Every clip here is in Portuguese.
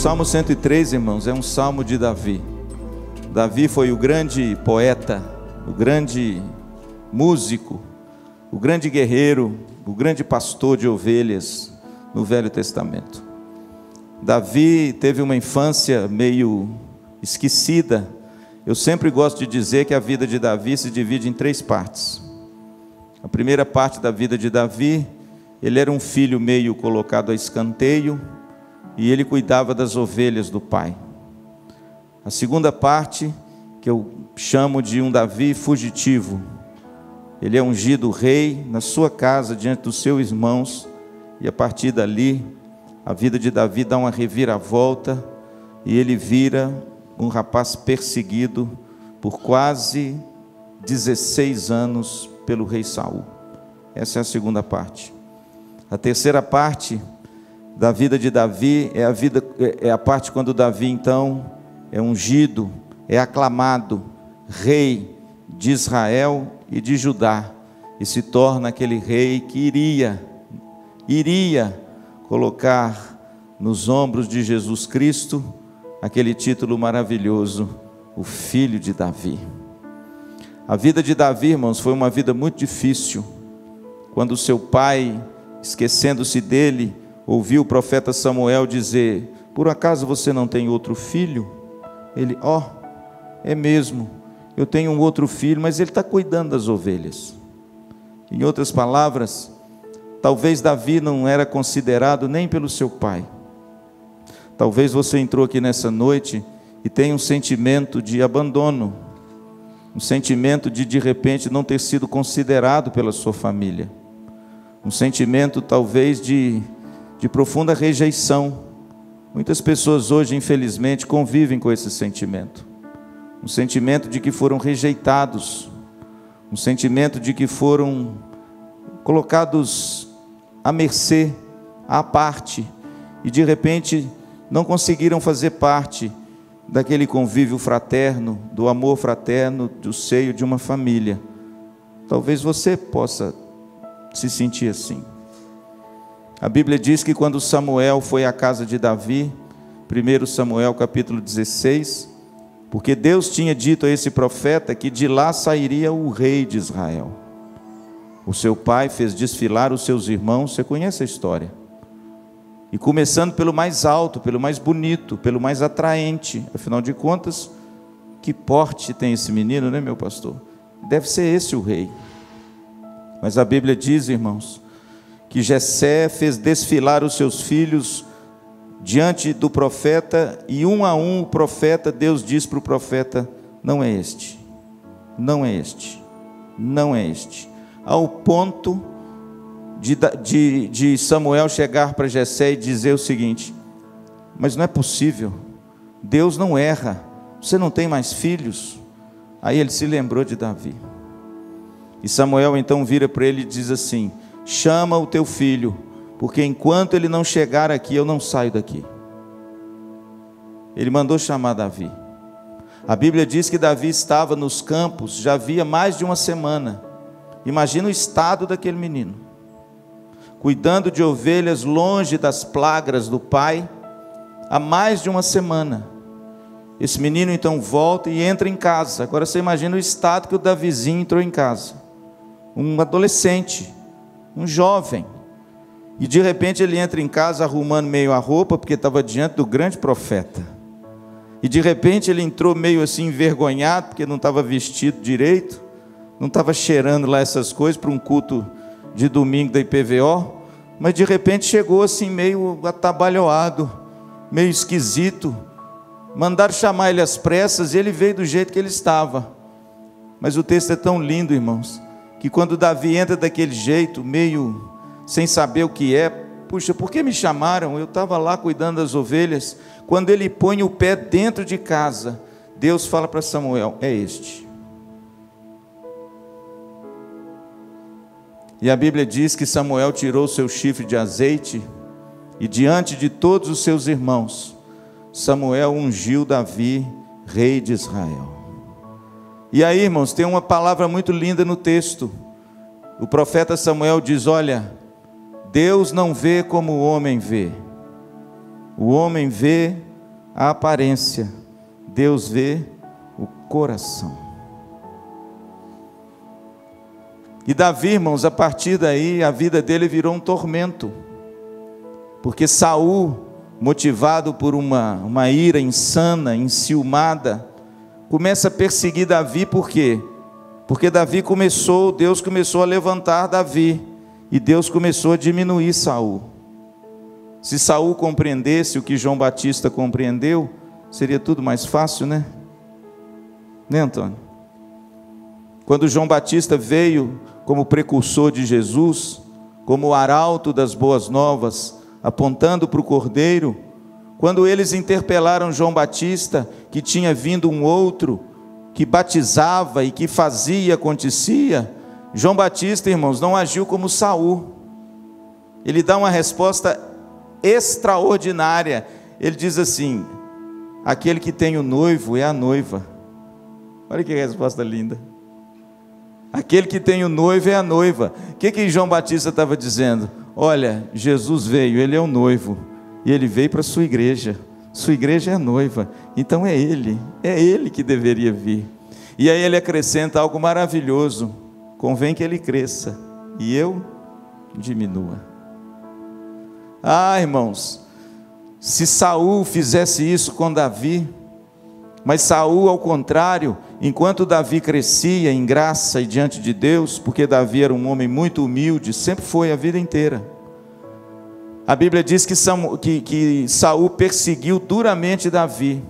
Salmo 103, irmãos, é um salmo de Davi. Davi foi o grande poeta, o grande músico, o grande guerreiro, o grande pastor de ovelhas no Velho Testamento. Davi teve uma infância meio esquecida. Eu sempre gosto de dizer que a vida de Davi se divide em 3 partes. A primeira parte da vida de Davi, ele era um filho meio colocado a escanteio, e ele cuidava das ovelhas do pai. A segunda parte, que eu chamo de um Davi fugitivo. Ele é ungido rei na sua casa, diante dos seus irmãos, e a partir dali, a vida de Davi dá uma reviravolta, e ele vira um rapaz perseguido por quase 16 anos pelo rei Saul. Essa é a segunda parte. A terceira parte da vida de Davi é a parte quando Davi então é ungido, é aclamado rei de Israel e de Judá, e se torna aquele rei que iria colocar nos ombros de Jesus Cristo aquele título maravilhoso, o Filho de Davi. A vida de Davi, irmãos, foi uma vida muito difícil. Quando seu pai, esquecendo-se dele, ouviu o profeta Samuel dizer: por acaso você não tem outro filho? Ele, é mesmo, eu tenho um outro filho, mas ele está cuidando das ovelhas. Em outras palavras, talvez Davi não era considerado nem pelo seu pai. Talvez você entrou aqui nessa noite e tenha um sentimento de abandono, um sentimento de repente não ter sido considerado pela sua família, um sentimento talvez de profunda rejeição. Muitas pessoas hoje, infelizmente, convivem com esse sentimento, um sentimento de que foram rejeitados, um sentimento de que foram colocados à mercê, à parte, e de repente não conseguiram fazer parte daquele convívio fraterno, do amor fraterno, do seio de uma família. Talvez você possa se sentir assim. A Bíblia diz que quando Samuel foi à casa de Davi, 1 Samuel capítulo 16, porque Deus tinha dito a esse profeta que de lá sairia o rei de Israel. O seu pai fez desfilar os seus irmãos, você conhece a história. E começando pelo mais alto, pelo mais bonito, pelo mais atraente. Afinal de contas, que porte tem esse menino, né, meu pastor? Deve ser esse o rei. Mas a Bíblia diz, irmãos, que Jessé fez desfilar os seus filhos diante do profeta, e um a um o profeta, Deus diz para o profeta: não é este, não é este, não é este. Ao ponto de Samuel chegar para Jessé e dizer o seguinte: mas não é possível, Deus não erra, você não tem mais filhos? Aí ele se lembrou de Davi, e Samuel então vira para ele e diz assim: chama o teu filho, porque enquanto ele não chegar aqui, eu não saio daqui. Ele mandou chamar Davi. A Bíblia diz que Davi estava nos campos, já havia mais de uma semana. Imagina o estado daquele menino, cuidando de ovelhas longe das plagas do pai, há mais de uma semana. Esse menino então volta e entra em casa. Agora você imagina o estado que o Davizinho entrou em casa. Um adolescente, um jovem, e de repente ele entra em casa arrumando meio a roupa, porque estava diante do grande profeta, e de repente ele entrou meio assim envergonhado, porque não estava vestido direito, não estava cheirando lá essas coisas para um culto de domingo da IPVO, mas de repente chegou assim meio atabalhoado, meio esquisito. Mandaram chamar ele às pressas, e ele veio do jeito que ele estava. Mas o texto é tão lindo, irmãos, que quando Davi entra daquele jeito, meio sem saber o que é, puxa, por que me chamaram? Eu estava lá cuidando das ovelhas. Quando ele põe o pé dentro de casa, Deus fala para Samuel: é este. E a Bíblia diz que Samuel tirou o seu chifre de azeite, e diante de todos os seus irmãos, Samuel ungiu Davi, rei de Israel. E aí, irmãos, tem uma palavra muito linda no texto. O profeta Samuel diz: olha, Deus não vê como o homem vê. O homem vê a aparência, Deus vê o coração. E Davi, irmãos, a partir daí, a vida dele virou um tormento, porque Saul, motivado por uma ira insana, enciumada, começa a perseguir Davi. Por quê? Porque Deus começou a levantar Davi, e Deus começou a diminuir Saul. Se Saul compreendesse o que João Batista compreendeu, seria tudo mais fácil, né? Né, Antônio? Quando João Batista veio como precursor de Jesus, como o arauto das boas novas, apontando para o Cordeiro, quando eles interpelaram João Batista, que tinha vindo um outro, que batizava e que fazia e acontecia, João Batista, irmãos, não agiu como Saul. Ele dá uma resposta extraordinária. Ele diz assim: aquele que tem o noivo é a noiva. Olha que resposta linda. Aquele que tem o noivo é a noiva. O que João Batista estava dizendo? Olha, Jesus veio, ele é o noivo, e ele veio para a sua igreja é a noiva, então é ele que deveria vir. E aí ele acrescenta algo maravilhoso: convém que ele cresça e eu diminua. Irmãos, se Saul fizesse isso com Davi, mas Saul, ao contrário, enquanto Davi crescia em graça e diante de Deus, porque Davi era um homem muito humilde, sempre foi a vida inteira. A Bíblia diz que Saul perseguiu duramente Davi,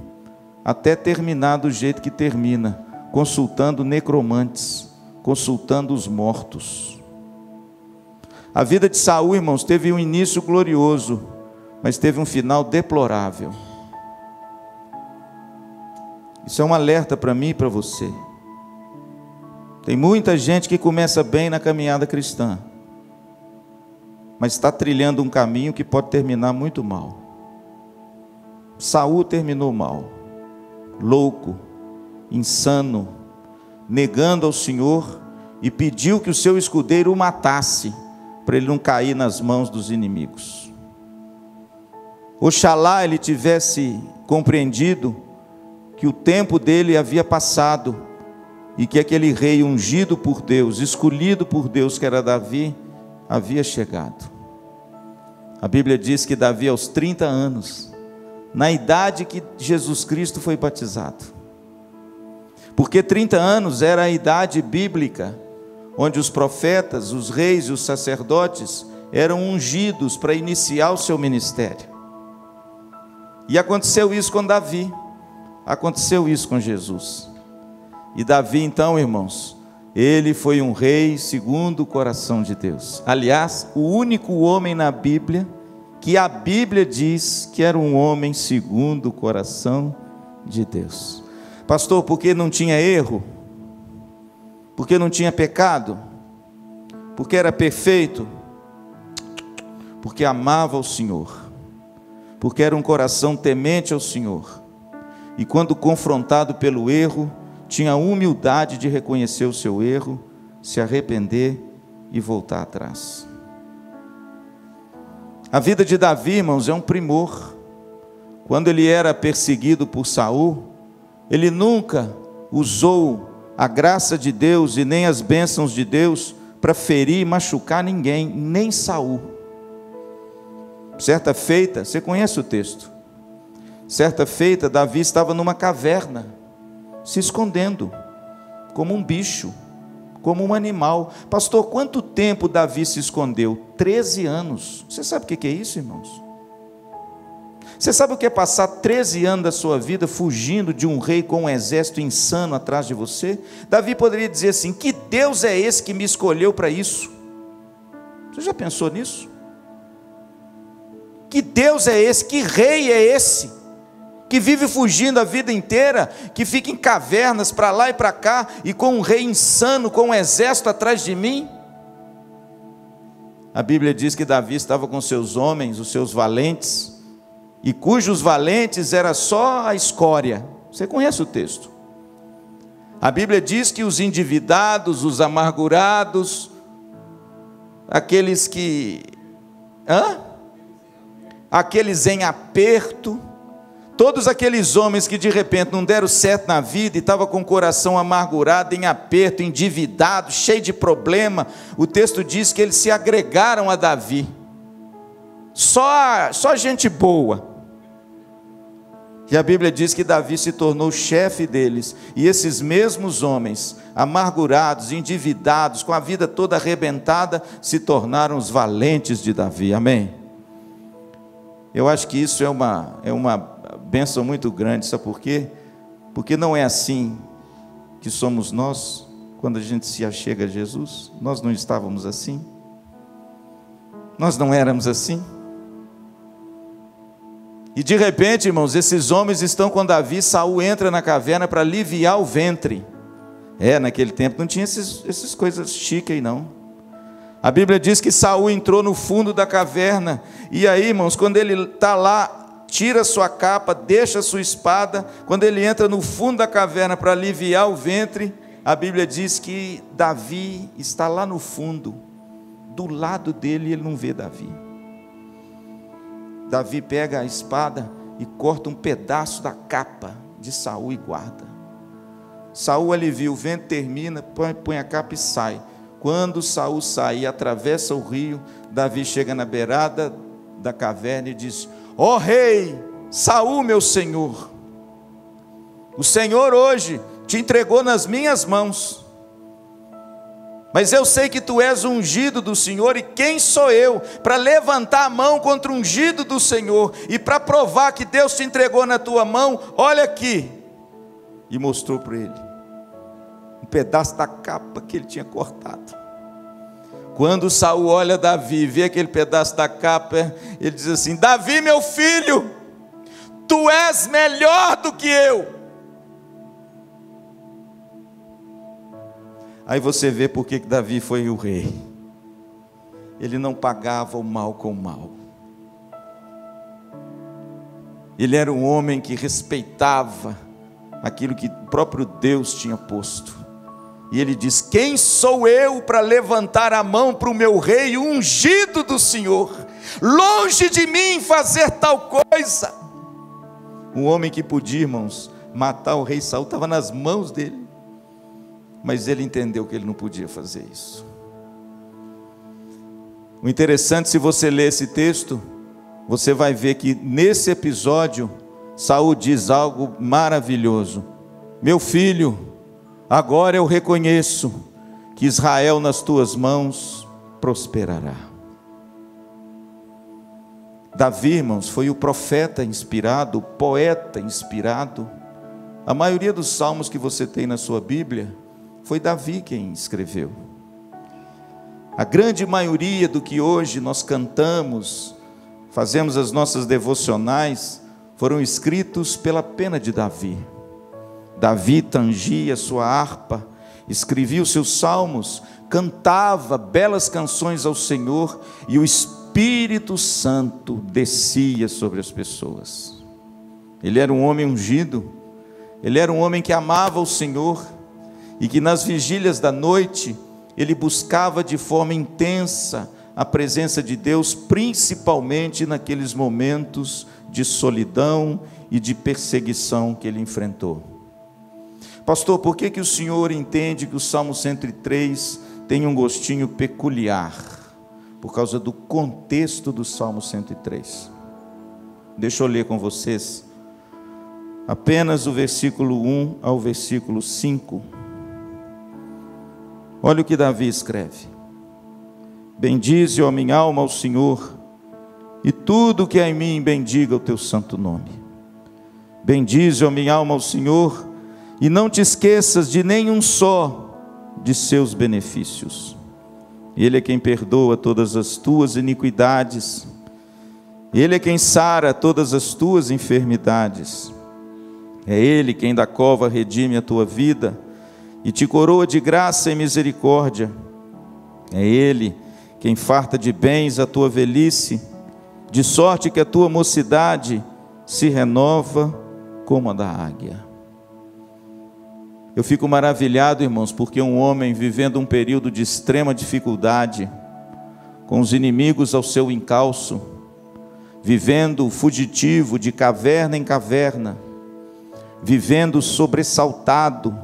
até terminar do jeito que termina, consultando necromantes, consultando os mortos. A vida de Saul, irmãos, teve um início glorioso, mas teve um final deplorável. Isso é um alerta para mim e para você. Tem muita gente que começa bem na caminhada cristã, mas está trilhando um caminho que pode terminar muito mal. Saul terminou mal, louco, insano, negando ao Senhor, e pediu que o seu escudeiro o matasse, para ele não cair nas mãos dos inimigos. Oxalá ele tivesse compreendido que o tempo dele havia passado, e que aquele rei ungido por Deus, escolhido por Deus, que era Davi, havia chegado. A Bíblia diz que Davi, aos 30 anos, na idade que Jesus Cristo foi batizado, porque 30 anos era a idade bíblica, onde os profetas, os reis e os sacerdotes eram ungidos para iniciar o seu ministério. E aconteceu isso com Davi, aconteceu isso com Jesus. E Davi, então, irmãos, ele foi um rei segundo o coração de Deus. Aliás, o único homem na Bíblia que a Bíblia diz que era um homem segundo o coração de Deus. Pastor, porque não tinha erro? Porque não tinha pecado? Porque era perfeito? Porque amava o Senhor, porque era um coração temente ao Senhor, e quando confrontado pelo erro, tinha a humildade de reconhecer o seu erro, se arrepender e voltar atrás. A vida de Davi, irmãos, é um primor. Quando ele era perseguido por Saul, ele nunca usou a graça de Deus e nem as bênçãos de Deus para ferir e machucar ninguém, nem Saul. Certa feita, você conhece o texto, certa feita Davi estava numa caverna, se escondendo, como um bicho, como um animal. Pastor, quanto tempo Davi se escondeu? 13 anos. Você sabe o que é isso, irmãos? Você sabe o que é passar 13 anos da sua vida fugindo de um rei com um exército insano atrás de você? Davi poderia dizer assim: que Deus é esse que me escolheu para isso? Você já pensou nisso? Que Deus é esse, que rei é esse, que vive fugindo a vida inteira, que fica em cavernas para lá e para cá, e com um rei insano, com um exército atrás de mim? A Bíblia diz que Davi estava com seus homens, os seus valentes, e cujos valentes era só a escória. Você conhece o texto? A Bíblia diz que os endividados, os amargurados, aqueles que... aqueles em aperto, Todos aqueles homens que de repente não deram certo na vida e estavam com o coração amargurado, em aperto, endividado, cheio de problema, o texto diz que eles se agregaram a Davi. Só gente boa. E a Bíblia diz que Davi se tornou chefe deles. E esses mesmos homens, amargurados, endividados, com a vida toda arrebentada, se tornaram os valentes de Davi. Amém? Eu acho que isso é uma bênção muito grande. Sabe por quê? Porque não é assim que somos nós, quando a gente se achega a Jesus. Nós não estávamos assim. Nós não éramos assim. E de repente, irmãos, esses homens estão com Davi. Saul entra na caverna para aliviar o ventre. Naquele tempo não tinha essas coisas chiques aí não. A Bíblia diz que Saul entrou no fundo da caverna. E aí, irmãos, quando ele está lá, tira sua capa, deixa sua espada. Quando ele entra no fundo da caverna para aliviar o ventre, a Bíblia diz que Davi está lá no fundo. Do lado dele, ele não vê Davi. Davi pega a espada e corta um pedaço da capa de Saul e guarda. Saul alivia, o vento termina, põe a capa e sai. Quando Saul sai e atravessa o rio, Davi chega na beirada da caverna e diz: ó rei, Saul meu senhor, o Senhor hoje te entregou nas minhas mãos. Mas eu sei que tu és o ungido do Senhor, e quem sou eu para levantar a mão contra o ungido do Senhor? E para provar que Deus te entregou na tua mão, olha aqui. E mostrou para ele um pedaço da capa que ele tinha cortado. Quando Saul olha Davi, vê aquele pedaço da capa, ele diz assim: Davi meu filho, tu és melhor do que eu. Aí você vê por que Davi foi o rei. Ele não pagava o mal com o mal. Ele era um homem que respeitava aquilo que o próprio Deus tinha posto. E ele diz: quem sou eu para levantar a mão para o meu rei, o ungido do Senhor? Longe de mim fazer tal coisa. Um homem que podia, irmãos, matar o rei Saul, estava nas mãos dele. Mas ele entendeu que ele não podia fazer isso. O interessante, se você ler esse texto, você vai ver que nesse episódio, Saul diz algo maravilhoso: meu filho, agora eu reconheço que Israel nas tuas mãos prosperará. Davi, irmãos, foi o profeta inspirado, o poeta inspirado. A maioria dos salmos que você tem na sua Bíblia, foi Davi quem escreveu. A grande maioria do que hoje nós cantamos, fazemos as nossas devocionais, foram escritos pela pena de Davi. Davi tangia sua harpa, escrevia os seus salmos, cantava belas canções ao Senhor, e o Espírito Santo descia sobre as pessoas. Ele era um homem ungido, ele era um homem que amava o Senhor, e que nas vigílias da noite, ele buscava de forma intensa a presença de Deus, principalmente naqueles momentos de solidão e de perseguição que ele enfrentou. Pastor, por que o senhor entende que o Salmo 103 tem um gostinho peculiar? Por causa do contexto do Salmo 103. Deixa eu ler com vocês apenas o versículo 1 ao versículo 5. Olha o que Davi escreve: bendize, ó minha alma, ao Senhor, e tudo que há em mim bendiga o teu santo nome. Bendize, ó minha alma, ao Senhor, e não te esqueças de nenhum só de seus benefícios. Ele é quem perdoa todas as tuas iniquidades, Ele é quem sara todas as tuas enfermidades. É Ele quem da cova redime a tua vida e te coroa de graça e misericórdia. É Ele quem farta de bens a tua velhice, de sorte que a tua mocidade se renova como a da águia. Eu fico maravilhado, irmãos, porque um homem vivendo um período de extrema dificuldade, com os inimigos ao seu encalço, vivendo fugitivo de caverna em caverna, vivendo sobressaltado,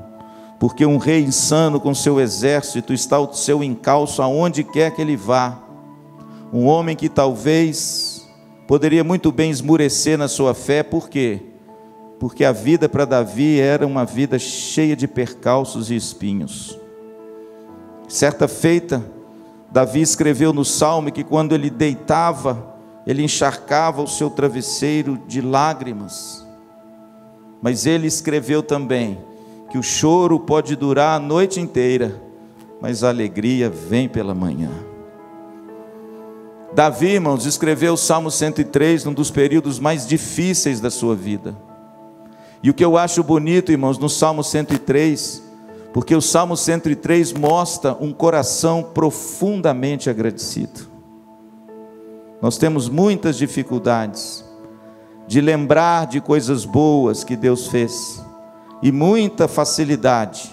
porque um rei insano com seu exército está ao seu encalço aonde quer que ele vá. Um homem que talvez poderia muito bem esmurecer na sua fé. Por quê? Porque a vida para Davi era uma vida cheia de percalços e espinhos. Certa feita, Davi escreveu no Salmo que quando ele deitava, ele encharcava o seu travesseiro de lágrimas. Mas ele escreveu também que o choro pode durar a noite inteira, mas a alegria vem pela manhã. Davi, irmãos, escreveu o Salmo 103 num dos períodos mais difíceis da sua vida. E o que eu acho bonito, irmãos, no Salmo 103, porque o Salmo 103 mostra um coração profundamente agradecido. Nós temos muitas dificuldades de lembrar de coisas boas que Deus fez, e muita facilidade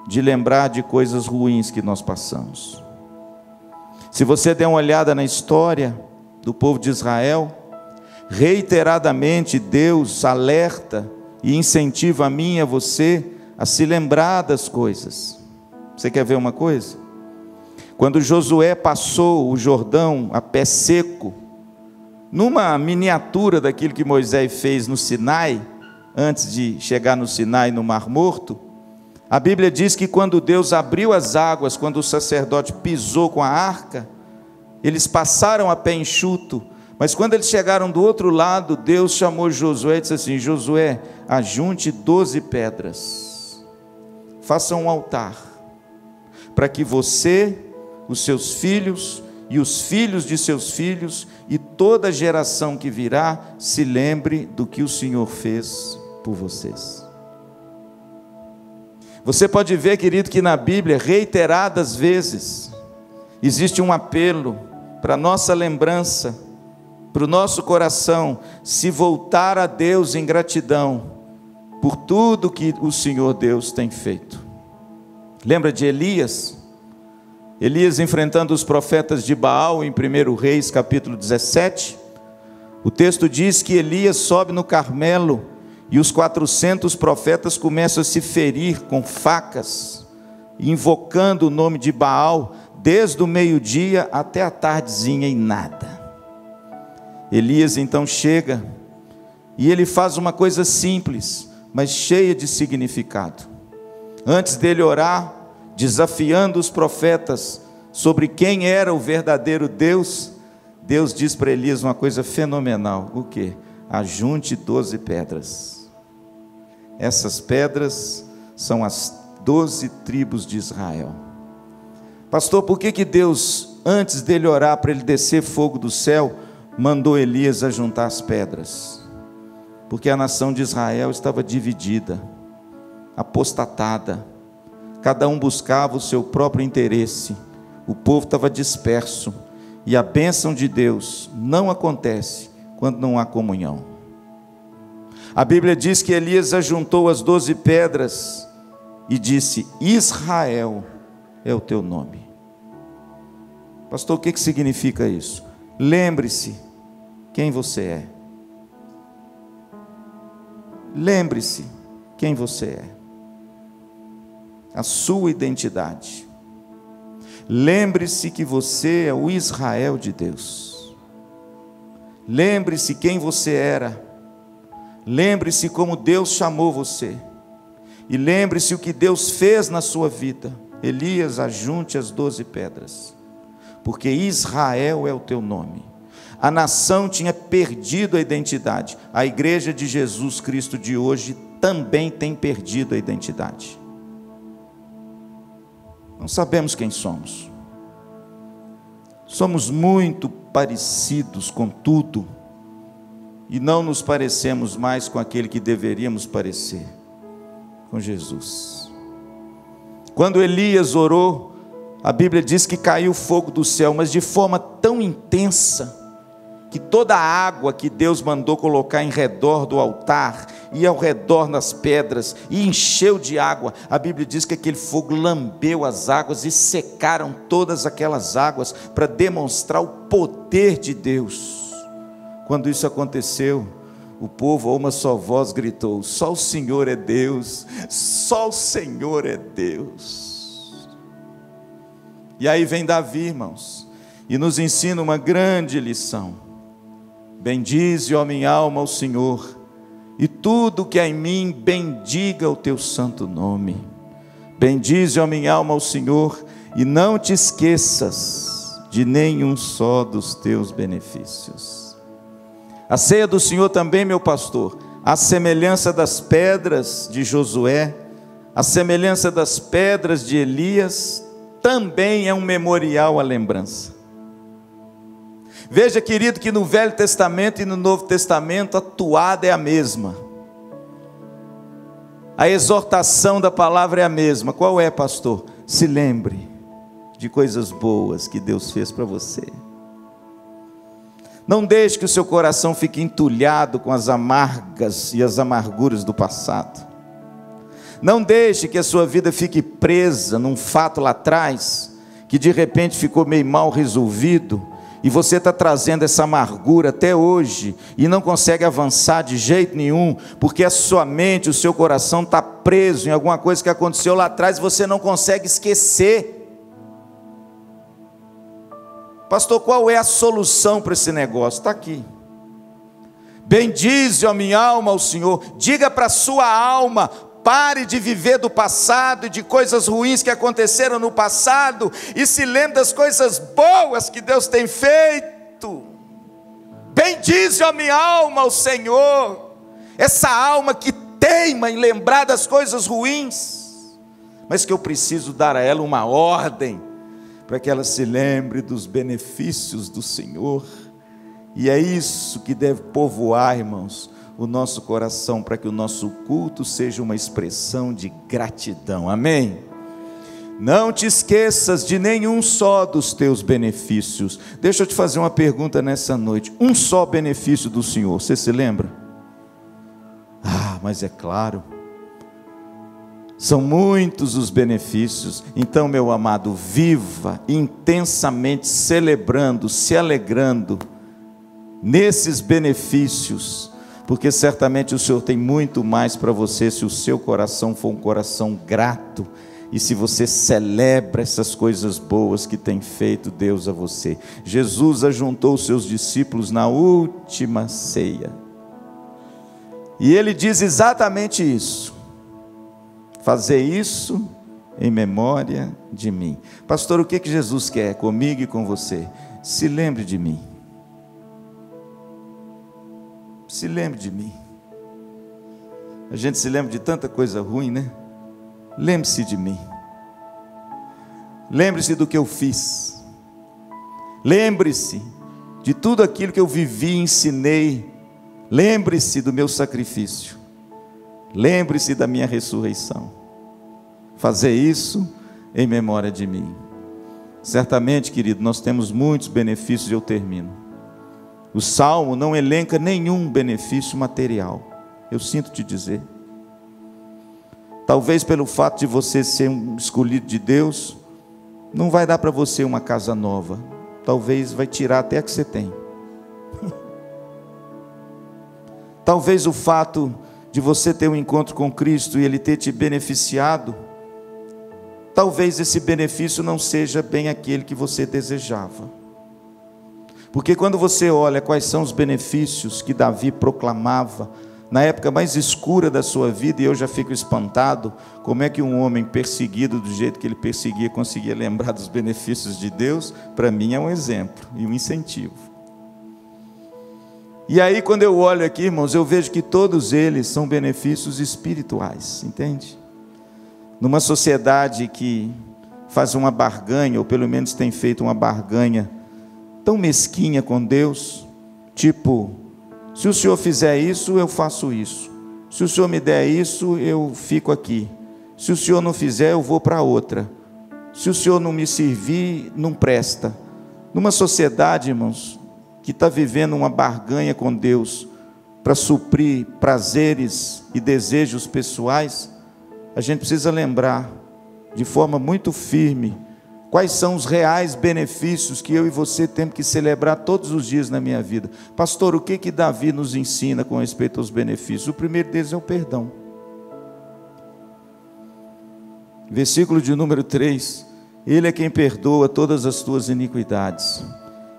de lembrar de coisas ruins que nós passamos. Se você der uma olhada na história do povo de Israel, reiteradamente Deus alerta e incentiva a mim e a você a se lembrar das coisas. Você quer ver uma coisa? Quando Josué passou o Jordão a pé seco, numa miniatura daquilo que Moisés fez no Sinai, antes de chegar no Sinai, no Mar Morto, a Bíblia diz que quando Deus abriu as águas, quando o sacerdote pisou com a arca, eles passaram a pé enxuto, mas quando eles chegaram do outro lado, Deus chamou Josué e disse assim: Josué, ajunte 12 pedras, faça um altar, para que você, os seus filhos e os filhos de seus filhos e toda geração que virá se lembre do que o Senhor fez por vocês. Você pode ver, querido, que na Bíblia, reiteradas vezes, existe um apelo para nossa lembrança, para o nosso coração se voltar a Deus em gratidão por tudo que o Senhor Deus tem feito. Lembra de Elias? Elias enfrentando os profetas de Baal em 1 Reis capítulo 17, o texto diz que Elias sobe no Carmelo e os 400 profetas começam a se ferir com facas, invocando o nome de Baal, desde o meio-dia até a tardezinha e nada. Elias então chega e ele faz uma coisa simples, mas cheia de significado. Antes dele orar, desafiando os profetas sobre quem era o verdadeiro Deus, Deus diz para Elias uma coisa fenomenal. O quê? Ajunte 12 pedras. Essas pedras são as 12 tribos de Israel. Pastor, por que Deus, antes dele orar para ele descer fogo do céu, mandou Elias ajuntar as pedras? Porque a nação de Israel estava dividida, apostatada, cada um buscava o seu próprio interesse, o povo estava disperso, e a bênção de Deus não acontece quando não há comunhão. A Bíblia diz que Elias ajuntou as 12 pedras e disse: Israel é o teu nome. Pastor, o que significa isso? Lembre-se quem você é. Lembre-se quem você é. A sua identidade. Lembre-se que você é o Israel de Deus. Lembre-se quem você era. Lembre-se como Deus chamou você. E lembre-se o que Deus fez na sua vida. Elias, ajunte as 12 pedras, porque Israel é o teu nome. A nação tinha perdido a identidade. A igreja de Jesus Cristo de hoje também tem perdido a identidade. Não sabemos quem somos. Somos muito parecidos com tudo, e não nos parecemos mais com aquele que deveríamos parecer, com Jesus. Quando Elias orou, a Bíblia diz que caiu fogo do céu, mas de forma tão intensa, que toda a água que Deus mandou colocar em redor do altar, e ao redor das pedras, e encheu de água, a Bíblia diz que aquele fogo lambeu as águas, e secaram todas aquelas águas, para demonstrar o poder de Deus. Quando isso aconteceu, o povo a uma só voz gritou: só o Senhor é Deus, só o Senhor é Deus. E aí vem Davi, irmãos, e nos ensina uma grande lição. Bendize, ó minha alma, ao Senhor, e tudo que há em mim, bendiga o teu santo nome. Bendize, ó minha alma, ao Senhor, e não te esqueças de nenhum só dos teus benefícios. A ceia do Senhor também, meu pastor, a semelhança das pedras de Josué, a semelhança das pedras de Elias, também é um memorial à lembrança. Veja, querido, que no Velho Testamento e no Novo Testamento a toada é a mesma. A exortação da palavra é a mesma. Qual é, pastor? Se lembre de coisas boas que Deus fez para você. Não deixe que o seu coração fique entulhado com as amargas e as amarguras do passado. Não deixe que a sua vida fique presa num fato lá atrás, que de repente ficou meio mal resolvido, e você está trazendo essa amargura até hoje, e não consegue avançar de jeito nenhum, porque a sua mente, o seu coração está preso em alguma coisa que aconteceu lá atrás, e você não consegue esquecer. Pastor, qual é a solução para esse negócio? Está aqui. Bendize, ó minha alma, ao Senhor. Diga para a sua alma: pare de viver do passado e de coisas ruins que aconteceram no passado, e se lembre das coisas boas que Deus tem feito. Bendize, ó minha alma, ao Senhor. Essa alma que teima em lembrar das coisas ruins, mas que eu preciso dar a ela uma ordem, para que ela se lembre dos benefícios do Senhor. E é isso que deve povoar, irmãos, o nosso coração, para que o nosso culto seja uma expressão de gratidão. Amém? Não te esqueças de nenhum só dos teus benefícios. Deixa eu te fazer uma pergunta nessa noite. Um só benefício do Senhor, você se lembra? Ah, mas é claro, são muitos os benefícios. Então, meu amado, viva intensamente celebrando, se alegrando nesses benefícios, porque certamente o Senhor tem muito mais para você, se o seu coração for um coração grato, e se você celebra essas coisas boas que tem feito Deus a você. Jesus ajuntou os seus discípulos na última ceia, e ele diz exatamente isso: fazer isso em memória de mim. Pastor, o que Jesus quer comigo e com você? Se lembre de mim. Se lembre de mim. A gente se lembra de tanta coisa ruim, né? Lembre-se de mim. Lembre-se do que eu fiz. Lembre-se de tudo aquilo que eu vivi e ensinei. Lembre-se do meu sacrifício. Lembre-se da minha ressurreição. Fazer isso em memória de mim. Certamente, querido, nós temos muitos benefícios, e eu termino. O Salmo não elenca nenhum benefício material, eu sinto te dizer. Talvez pelo fato de você ser um escolhido de Deus, não vai dar para você uma casa nova. Talvez vai tirar até a que você tem. Talvez o fato de você ter um encontro com Cristo e Ele ter te beneficiado, talvez esse benefício não seja bem aquele que você desejava. Porque quando você olha quais são os benefícios que Davi proclamava na época mais escura da sua vida, e eu já fico espantado, como é que um homem perseguido do jeito que ele perseguia, conseguia lembrar dos benefícios de Deus? Para mim é um exemplo e um incentivo. E aí, quando eu olho aqui, irmãos, eu vejo que todos eles são benefícios espirituais, entende? Numa sociedade que faz uma barganha, ou pelo menos tem feito uma barganha tão mesquinha com Deus, tipo: se o Senhor fizer isso, eu faço isso. Se o Senhor me der isso, eu fico aqui. Se o Senhor não fizer, eu vou para outra. Se o Senhor não me servir, não presta. Numa sociedade, irmãos, que está vivendo uma barganha com Deus para suprir prazeres e desejos pessoais, a gente precisa lembrar de forma muito firme Quais são os reais benefícios que eu e você temos que celebrar todos os dias na minha vida? Pastor, o que Davi nos ensina com respeito aos benefícios? O primeiro deles é o perdão. Versículo de número 3. Ele é quem perdoa todas as tuas iniquidades.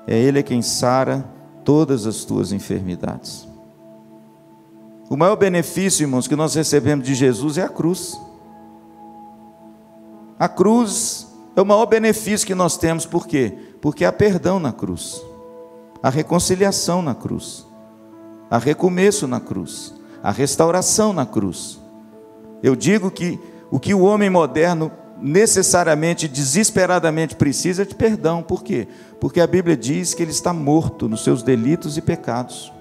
Ele é quem sara todas as tuas enfermidades. O maior benefício, irmãos, que nós recebemos de Jesus é a cruz. A cruz é o maior benefício que nós temos, por quê? Porque há perdão na cruz, há reconciliação na cruz, há recomeço na cruz, há restauração na cruz. Eu digo que o que o homem moderno necessariamente, desesperadamente precisa é de perdão. Por quê? Porque a Bíblia diz que ele está morto nos seus delitos e pecados.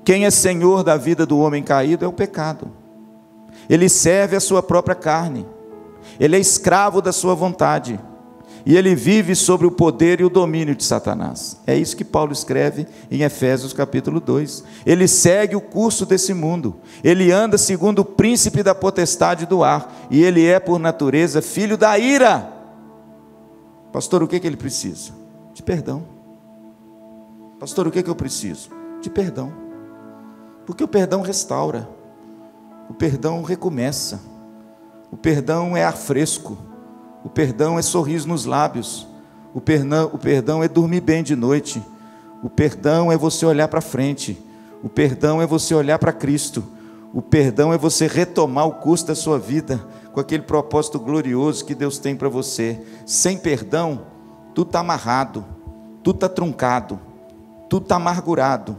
Quem é senhor da vida do homem caído é o pecado. Ele serve a sua própria carne. Ele é escravo da sua vontade. E ele vive sobre o poder e o domínio de Satanás. É isso que Paulo escreve em Efésios capítulo 2. Ele segue o curso desse mundo. Ele anda segundo o príncipe da potestade do ar. E ele é, por natureza, filho da ira. Pastor, o que ele precisa? De perdão. Pastor, o que eu preciso? De perdão. Porque o perdão restaura. O perdão recomeça. O perdão é ar fresco. O perdão é sorriso nos lábios. O perdão é dormir bem de noite. O perdão é você olhar para frente. O perdão é você olhar para Cristo. O perdão é você retomar o curso da sua vida com aquele propósito glorioso que Deus tem para você. Sem perdão, tudo está amarrado, tudo está truncado, tudo está amargurado.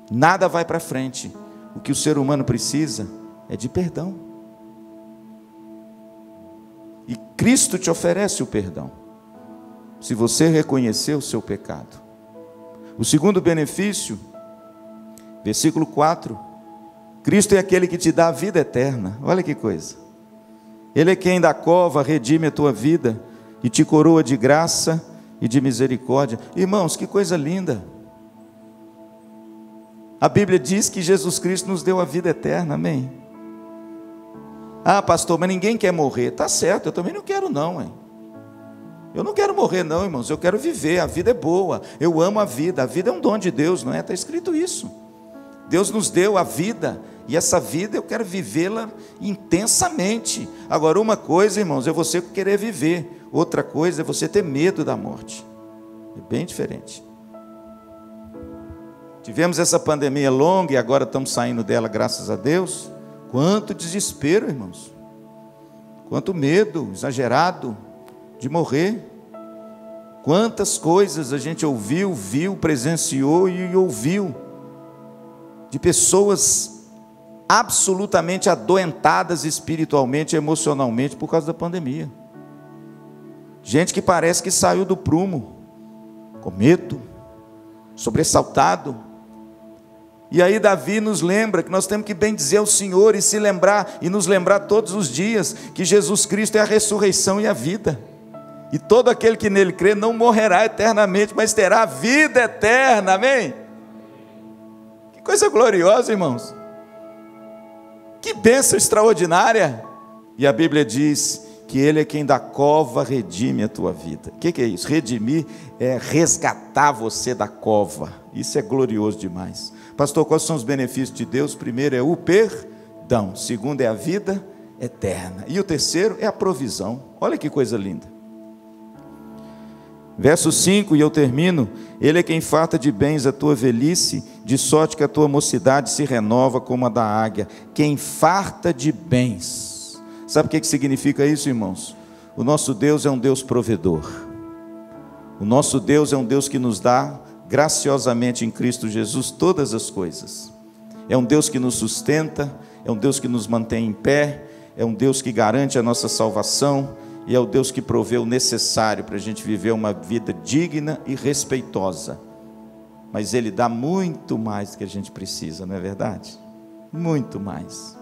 Nada vai para frente. O que o ser humano precisa é de perdão. E Cristo te oferece o perdão, se você reconhecer o seu pecado. O segundo benefício, versículo 4, Cristo é aquele que te dá a vida eterna. Olha que coisa. Ele é quem da cova redime a tua vida e te coroa de graça e de misericórdia. Irmãos, que coisa linda. A Bíblia diz que Jesus Cristo nos deu a vida eterna, amém? Ah, pastor, mas ninguém quer morrer. Tá certo, eu também não quero não, hein? Eu não quero morrer não, irmãos, eu quero viver, a vida é boa, eu amo a vida é um dom de Deus, não é? Está escrito isso. Deus nos deu a vida, e essa vida eu quero vivê-la intensamente. Agora, uma coisa, irmãos, é você querer viver, outra coisa é você ter medo da morte. É bem diferente. Tivemos essa pandemia longa e agora estamos saindo dela, graças a Deus. Quanto desespero, irmãos. Quanto medo exagerado de morrer. Quantas coisas a gente ouviu, viu, presenciou e ouviu de pessoas absolutamente adoentadas espiritualmente e emocionalmente por causa da pandemia. Gente que parece que saiu do prumo, com medo, sobressaltado. E aí Davi nos lembra que nós temos que bendizer ao Senhor e se lembrar, e nos lembrar todos os dias, que Jesus Cristo é a ressurreição e a vida. E todo aquele que nele crê não morrerá eternamente, mas terá a vida eterna, amém? Que coisa gloriosa, irmãos. Que bênção extraordinária. E a Bíblia diz que Ele é quem da cova redime a tua vida. O que é isso? Redimir é resgatar você da cova. Isso é glorioso demais. Pastor, quais são os benefícios de Deus? Primeiro é o perdão. Segundo é a vida eterna. E o terceiro é a provisão. Olha que coisa linda. Verso 5, e eu termino. Ele é quem farta de bens a tua velhice, de sorte que a tua mocidade se renova como a da águia. Quem farta de bens. Sabe o que significa isso, irmãos? O nosso Deus é um Deus provedor. O nosso Deus é um Deus que nos dá graciosamente em Cristo Jesus todas as coisas. É um Deus que nos sustenta, é um Deus que nos mantém em pé, é um Deus que garante a nossa salvação, e é o Deus que provê o necessário para a gente viver uma vida digna e respeitosa. Mas Ele dá muito mais do que a gente precisa, não é verdade? Muito mais.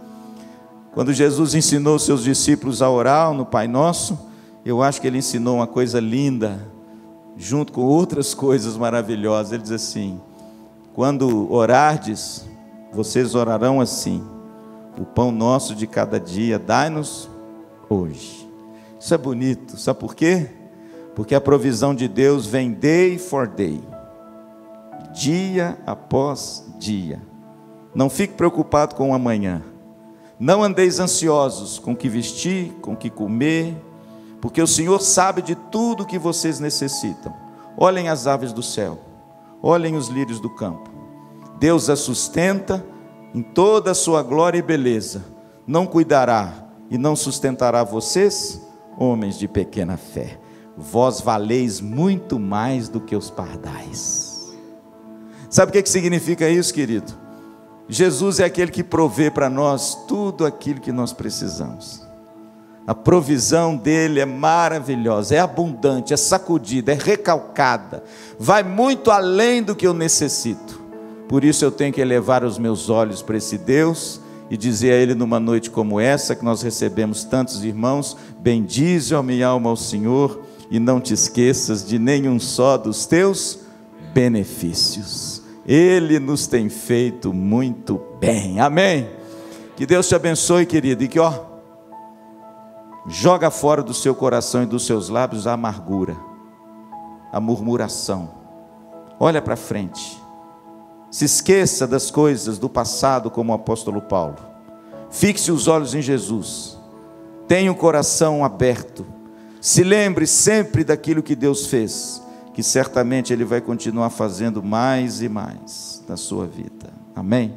Quando Jesus ensinou os seus discípulos a orar no Pai Nosso, eu acho que Ele ensinou uma coisa linda, junto com outras coisas maravilhosas. Ele diz assim: quando orardes, vocês orarão assim: o pão nosso de cada dia dai-nos hoje. Isso é bonito, sabe por quê? Porque a provisão de Deus vem day for day, dia após dia. Não fique preocupado com o amanhã. Não andeis ansiosos com o que vestir, com o que comer, porque o Senhor sabe de tudo o que vocês necessitam. Olhem as aves do céu, olhem os lírios do campo. Deus as sustenta em toda a sua glória e beleza. Não cuidará e não sustentará vocês, homens de pequena fé? Vós valeis muito mais do que os pardais. Sabe o que significa isso, querido? Jesus é aquele que provê para nós tudo aquilo que nós precisamos. A provisão dele é maravilhosa, é abundante, é sacudida, é recalcada, vai muito além do que eu necessito. Por isso eu tenho que elevar os meus olhos para esse Deus e dizer a Ele numa noite como essa, que nós recebemos tantos irmãos: bendize, ó minha alma, ao Senhor, e não te esqueças de nenhum só dos teus benefícios. Ele nos tem feito muito bem, amém? Que Deus te abençoe, querido, e que joga fora do seu coração e dos seus lábios a amargura, a murmuração. Olha para frente, se esqueça das coisas do passado, como o apóstolo Paulo. Fixe os olhos em Jesus, tenha o coração aberto, se lembre sempre daquilo que Deus fez, que certamente Ele vai continuar fazendo mais e mais na sua vida, amém?